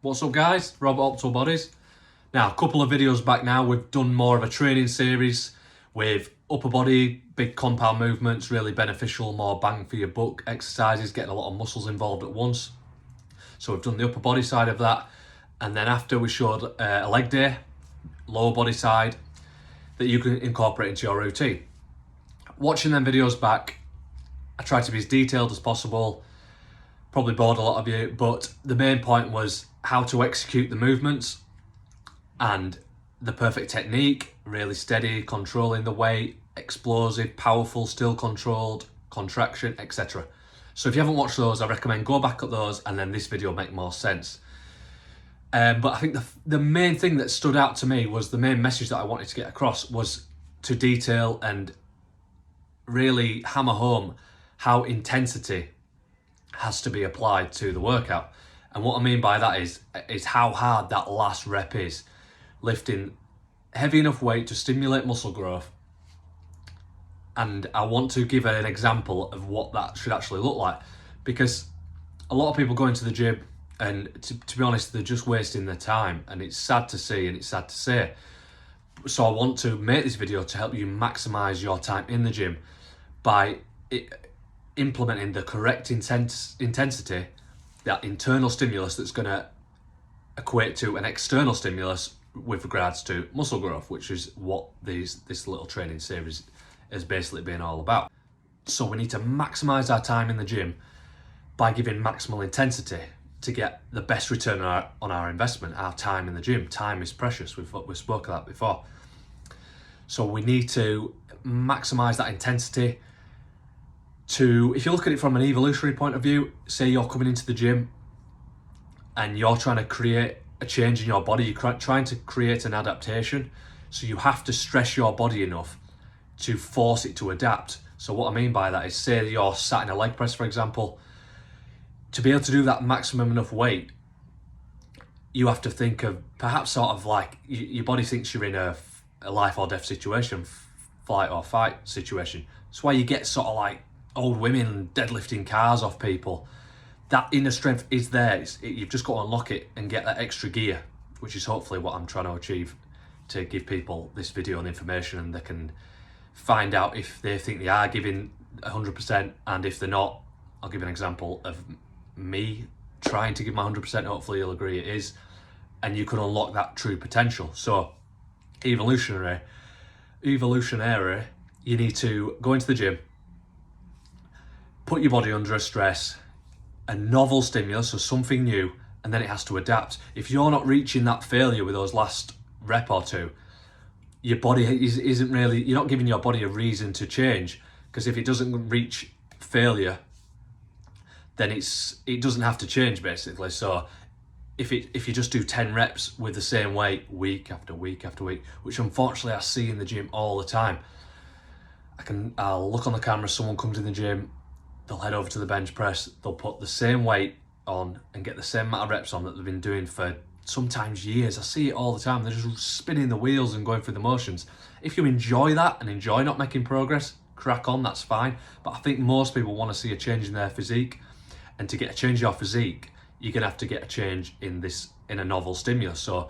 What's up guys, Rob Optimal Bodies. Now, a couple of videos back now, we've done more of a training series with upper body, big compound movements, really beneficial, more bang for your buck exercises, getting a lot of muscles involved at once. So we've done the upper body side of that. And then after we showed a leg day, lower body side, that you can incorporate into your routine. Watching them videos back, I tried to be as detailed as possible. Probably bored a lot of you, but the main point was how to execute the movements and the perfect technique, really steady, controlling the weight, explosive, powerful, still controlled, contraction, etc. So if you haven't watched those, I recommend go back at those and then this video will make more sense. But I think the main thing that stood out to me was the main message that I wanted to get across was to detail and really hammer home how intensity has to be applied to the workout. And what I mean by that is how hard that last rep is. Lifting heavy enough weight to stimulate muscle growth. And I want to give an example of what that should actually look like, because a lot of people go into the gym and to be honest, they're just wasting their time, and it's sad to see and it's sad to say. So I want to make this video to help you maximize your time in the gym by implementing the correct intensity, that internal stimulus that's going to equate to an external stimulus with regards to muscle growth, which is what this little training series has basically been all about. So we need to maximize our time in the gym by giving maximal intensity to get the best return on our investment, our time in the gym. Time is precious, we've spoken of that before. So we need to maximize that intensity to, if you look at it from an evolutionary point of view, say you're coming into the gym and you're trying to create a change in your body, you're trying to create an adaptation. So you have to stress your body enough to force it to adapt. So what I mean by that is, say you're sat in a leg press, for example, to be able to do that maximum enough weight, you have to think of perhaps sort of like your body thinks you're in a life or death situation, flight or fight situation. That's why you get sort of like old women deadlifting cars off people. That inner strength is there. You've just got to unlock it and get that extra gear, which is hopefully what I'm trying to achieve, to give people this video and information, and they can find out if they think they are giving 100%, and if they're not, I'll give an example of me trying to give my 100%. Hopefully you'll agree it is, and you can unlock that true potential. So evolutionary, you need to go into the gym, put your body under a stress, a novel stimulus, so something new, and then it has to adapt. If you're not reaching that failure with those last rep or two, your body isn't really, you're not giving your body a reason to change, because if it doesn't reach failure, then it doesn't have to change basically. So if you just do 10 reps with the same weight week after week after week, which unfortunately I see in the gym all the time. I'll look on the camera, someone comes in the gym, they'll head over to the bench press, they'll put the same weight on and get the same amount of reps on that they've been doing for sometimes years. I see it all the time. They're just spinning the wheels and going through the motions. If you enjoy that and enjoy not making progress, crack on, that's fine. But I think most people want to see a change in their physique. And to get a change in your physique, you're going to have to get a change in a novel stimulus. So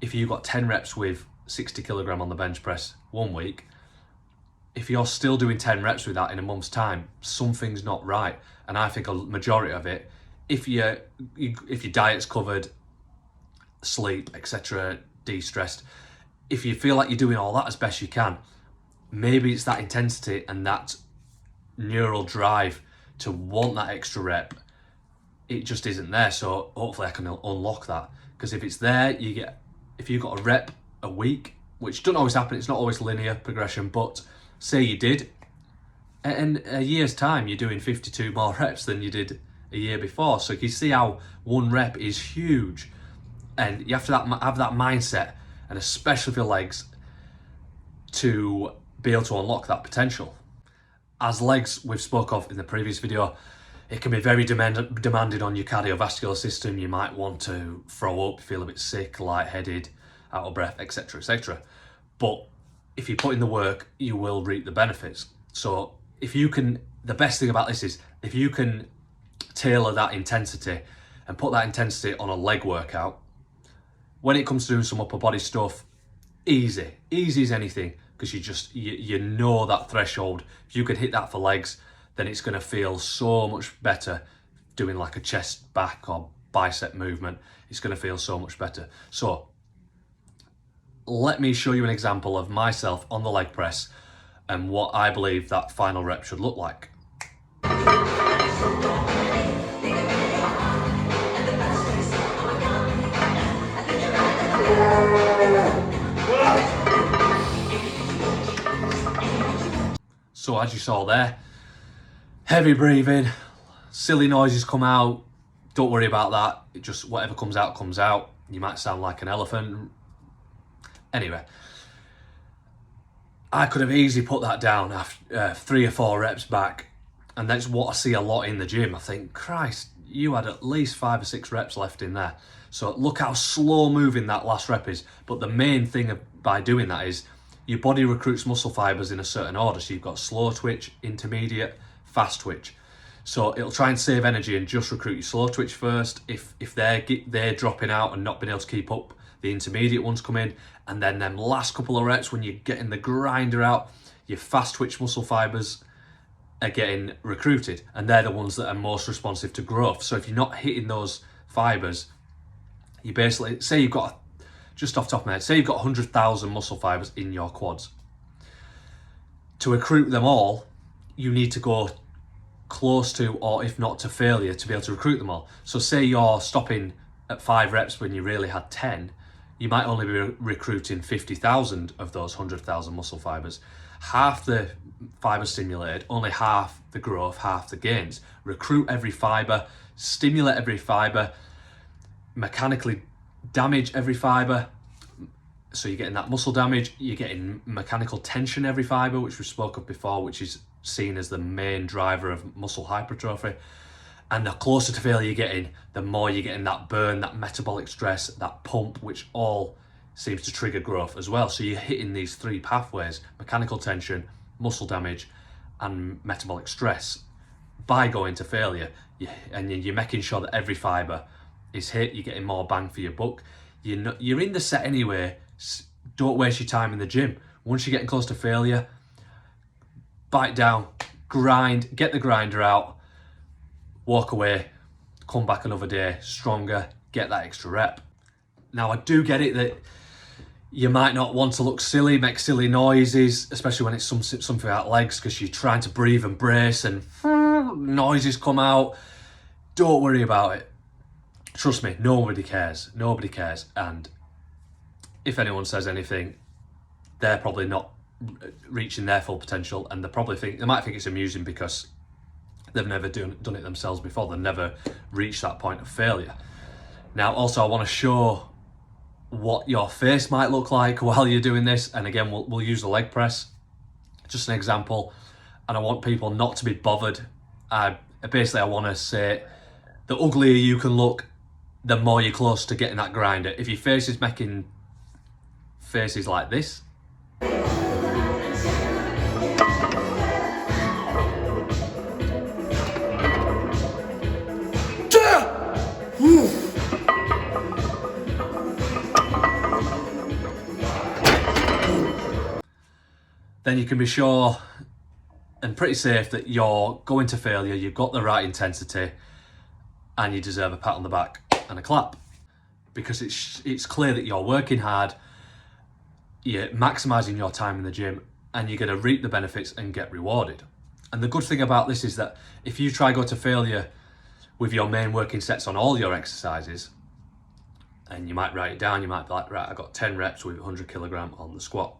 if you've got 10 reps with 60 kilogram on the bench press one week, if you're still doing 10 reps with that in a month's time, something's not right. And I think a majority of it, if your diet's covered, sleep, etc., de-stressed, if you feel like you're doing all that as best you can, maybe it's that intensity and that neural drive to want that extra rep, it just isn't there. So hopefully I can unlock that, because if it's there, if you've got a rep a week, which doesn't always happen, it's not always linear progression, but say you did, in a year's time you're doing 52 more reps than you did a year before. So you see how one rep is huge, and you have to have that mindset, and especially for legs, to be able to unlock that potential. As legs, we've spoke of in the previous video, it can be very demanding on your cardiovascular system. You might want to throw up, feel a bit sick, lightheaded, out of breath, etc., etc. But if you put in the work, you will reap the benefits. So if you can, the best thing about this is if you can tailor that intensity and put that intensity on a leg workout. When it comes to doing some upper body stuff, easy as anything, because you know that threshold. If you could hit that for legs, then it's going to feel so much better doing like a chest, back or bicep movement. It's going to feel so much better. So let me show you an example of myself on the leg press and what I believe that final rep should look like. So as you saw there, heavy breathing, silly noises come out. Don't worry about that. It just, whatever comes out, comes out. You might sound like an elephant. Anyway, I could have easily put that down after 3 or 4 reps back. And that's what I see a lot in the gym. I think, Christ, you had at least 5 or 6 reps left in there. So look how slow moving that last rep is. But the main thing by doing that is your body recruits muscle fibers in a certain order. So you've got slow twitch, intermediate, fast twitch. So it'll try and save energy and just recruit your slow twitch first. If they're dropping out and not being able to keep up, the intermediate ones come in. And then them last couple of reps when you're getting the grinder out, your fast twitch muscle fibers are getting recruited. And they're the ones that are most responsive to growth. So if you're not hitting those fibers, you basically, say you've got, just off the top of my head, say you've got 100,000 muscle fibers in your quads. To recruit them all, you need to go close to, or if not to failure, to be able to recruit them all. So say you're stopping at 5 reps when you really had 10, you might only be recruiting 50,000 of those 100,000 muscle fibers. Half the fiber stimulated, only half the growth, half the gains. Recruit every fiber, stimulate every fiber, mechanically damage every fiber. So you're getting that muscle damage, you're getting mechanical tension every fiber, which we spoke of before, which is seen as the main driver of muscle hypertrophy. And the closer to failure you're getting, the more you're getting that burn, that metabolic stress, that pump, which all seems to trigger growth as well. So you're hitting these 3 pathways: mechanical tension, muscle damage, and metabolic stress by going to failure. And you're making sure that every fiber is hit. You're getting more bang for your buck. You're in the set anyway. Don't waste your time in the gym. Once you're getting close to failure, bite down, grind, get the grinder out, walk away, come back another day stronger, get that extra rep. Now, I do get it that you might not want to look silly, make silly noises, especially when it's something about legs, because you're trying to breathe and brace and noises come out. Don't worry about it. Trust me, nobody cares. Nobody cares. And if anyone says anything, they're probably not reaching their full potential, and they might think it's amusing because they've never done it themselves before. They've never reached that point of failure. Now, also, I want to show what your face might look like while you're doing this. And again, we'll use the leg press, just an example. And I want people not to be bothered. Basically, I want to say the uglier you can look, the more you're close to getting that grinder. If your face is making faces like this, then you can be sure and pretty safe that you're going to failure, you've got the right intensity, and you deserve a pat on the back and a clap. Because it's clear that you're working hard, you're maximising your time in the gym, and you're going to reap the benefits and get rewarded. And the good thing about this is that if you try go to failure with your main working sets on all your exercises, and you might write it down, you might be like, right, I got 10 reps with 100 kilogram on the squat,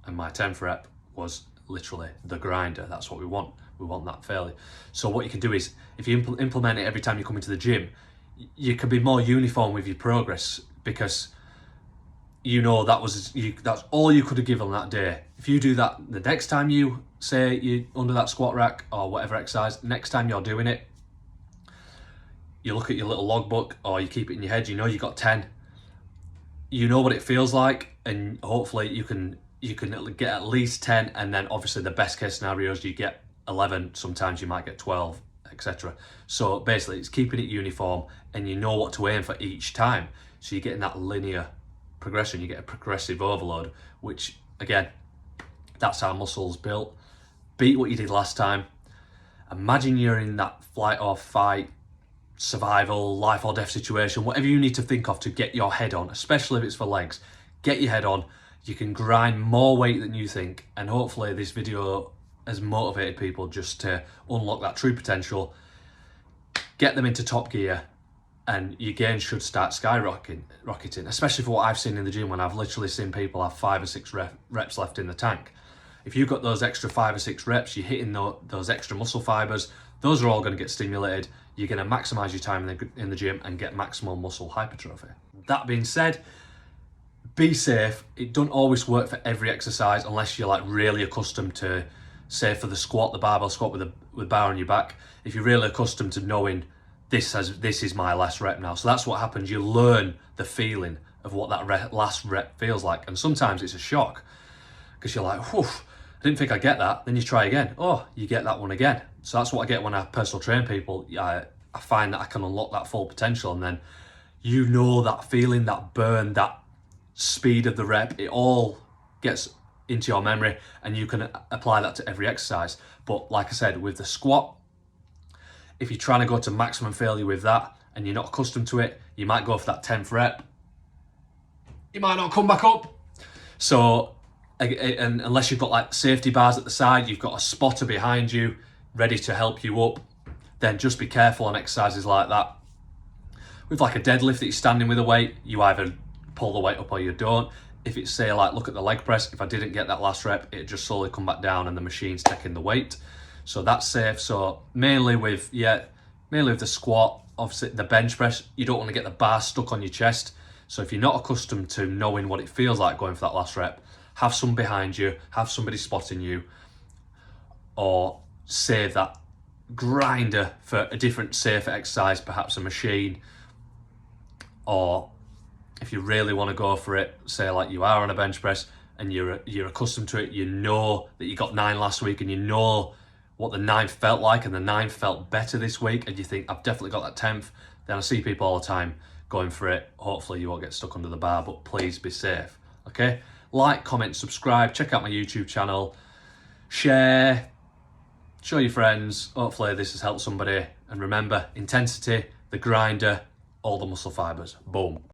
and my 10th rep was literally the grinder. That's what we want. We want that failure. So what you can do is, if you implement it every time you come into the gym, you can be more uniform with your progress, because you know that's all you could have given that day. If you do that the next time you say you're under that squat rack or whatever exercise, next time you're doing it, you look at your little logbook or you keep it in your head, you know you got 10. You know what it feels like, and hopefully you can get at least 10, and then obviously the best case scenario is you get 11. Sometimes you might get 12. etc. So basically it's keeping it uniform and you know what to aim for each time. So you're getting that linear progression, you get a progressive overload, which again, that's how muscles built. Beat what you did last time. Imagine you're in that flight or fight, survival, life or death situation, whatever you need to think of to get your head on, especially if it's for legs. Get your head on. You can grind more weight than you think, and hopefully this video has motivated people just to unlock that true potential, get them into top gear, and your gains should start skyrocketing, especially for what I've seen in the gym when I've literally seen people have 5 or 6 reps left in the tank. If you've got those extra 5 or 6 reps, you're hitting those extra muscle fibers, those are all going to get stimulated. You're going to maximize your time in the gym and get maximal muscle hypertrophy. That being said, be safe. It doesn't always work for every exercise unless you're like really accustomed to, say for the squat, the barbell squat with bar on your back. If you're really accustomed to knowing this is my last rep now. So that's what happens. You learn the feeling of what that last rep feels like. And sometimes it's a shock because you're like, whew, I didn't think I'd get that. Then you try again. Oh, you get that one again. So that's what I get when I personal train people. I find that I can unlock that full potential, and then you know that feeling, that burn, that speed of the rep, it all gets into your memory and you can apply that to every exercise. But like I said, with the squat, if you're trying to go to maximum failure with that and you're not accustomed to it, you might go for that 10th rep. You might not come back up. So, and unless you've got like safety bars at the side, you've got a spotter behind you ready to help you up, then just be careful on exercises like that. With like a deadlift that you're standing with a weight, you either pull the weight up or you don't. If it's, say, like, look at the leg press, if I didn't get that last rep, it just slowly come back down and the machine's taking the weight. So that's safe. So mainly with the squat, obviously the bench press, you don't want to get the bar stuck on your chest. So if you're not accustomed to knowing what it feels like going for that last rep, have some behind you, have somebody spotting you, or save that grinder for a different safer exercise, perhaps a machine, or if you really want to go for it, say like you are on a bench press and you're accustomed to it, you know that you got 9 last week and you know what the 9th felt like and the 9th felt better this week and you think, I've definitely got that 10th, then I see people all the time going for it. Hopefully you won't get stuck under the bar, but please be safe, okay? Like, comment, subscribe, check out my YouTube channel, share, show your friends. Hopefully this has helped somebody. And remember, intensity, the grinder, all the muscle fibers. Boom.